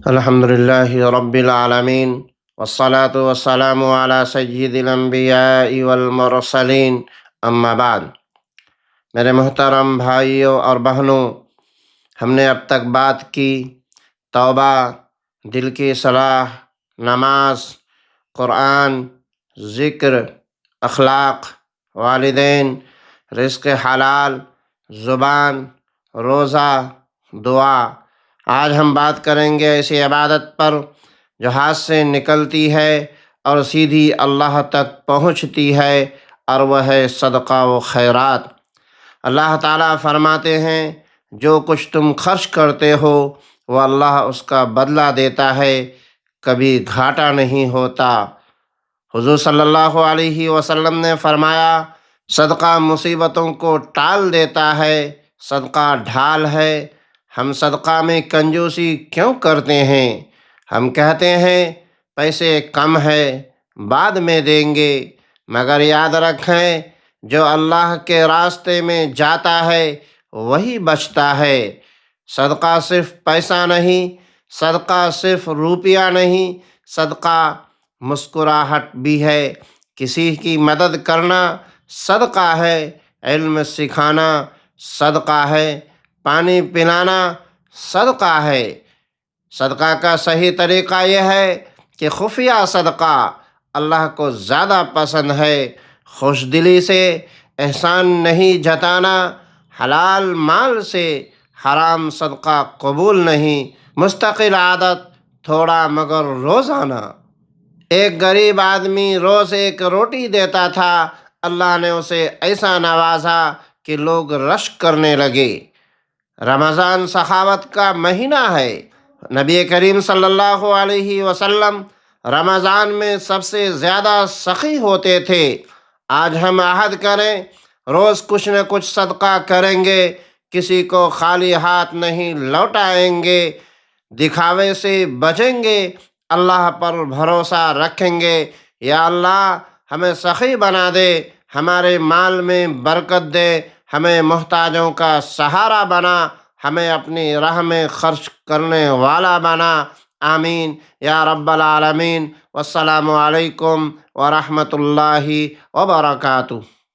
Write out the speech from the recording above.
الحمد للہ رب العالمین والصلاة والسلام علی سید الانبیاء والمرسلین، اما بعد۔ میرے محترم بھائیوں اور بہنوں، ہم نے اب تک بات کی توبہ، دل کی صلاح، نماز، قرآن، ذکر، اخلاق، والدین، رزق حلال، زبان، روزہ، دعا۔ آج ہم بات کریں گے ایسی عبادت پر جو ہاتھ سے نکلتی ہے اور سیدھی اللہ تک پہنچتی ہے، اور وہ ہے صدقہ و خیرات۔ اللہ تعالیٰ فرماتے ہیں، جو کچھ تم خرچ کرتے ہو وہ اللہ اس کا بدلہ دیتا ہے، کبھی گھاٹا نہیں ہوتا۔ حضور صلی اللہ علیہ وسلم نے فرمایا، صدقہ مصیبتوں کو ٹال دیتا ہے، صدقہ ڈھال ہے۔ ہم صدقہ میں کنجوسی کیوں کرتے ہیں؟ ہم کہتے ہیں پیسے کم ہے، بعد میں دیں گے، مگر یاد رکھیں جو اللہ کے راستے میں جاتا ہے وہی بچتا ہے۔ صدقہ صرف پیسہ نہیں، صدقہ صرف روپیہ نہیں، صدقہ مسکراہٹ بھی ہے۔ کسی کی مدد کرنا صدقہ ہے، علم سکھانا صدقہ ہے، پانی پلانا صدقہ ہے۔ صدقہ کا صحیح طریقہ یہ ہے کہ خفیہ صدقہ اللہ کو زیادہ پسند ہے۔ خوش دلی سے احسان نہیں جتانا، حلال مال سے حرام صدقہ قبول نہیں۔ مستقل عادت، تھوڑا مگر روزانہ۔ ایک غریب آدمی روز ایک روٹی دیتا تھا، اللہ نے اسے ایسا نوازا کہ لوگ رشک کرنے لگے۔ رمضان سخاوت کا مہینہ ہے۔ نبی کریم صلی اللہ علیہ وسلم رمضان میں سب سے زیادہ سخی ہوتے تھے۔ آج ہم عہد کریں، روز کچھ نہ کچھ صدقہ کریں گے، کسی کو خالی ہاتھ نہیں لوٹائیں گے، دکھاوے سے بچیں گے، اللہ پر بھروسہ رکھیں گے۔ یا اللہ ہمیں سخی بنا دے، ہمارے مال میں برکت دے، ہمیں محتاجوں کا سہارا بنا، ہمیں اپنی راہ میں خرچ کرنے والا بنا۔ آمین یا رب العالمین۔ والسلام علیکم ورحمۃ اللہ وبرکاتہ۔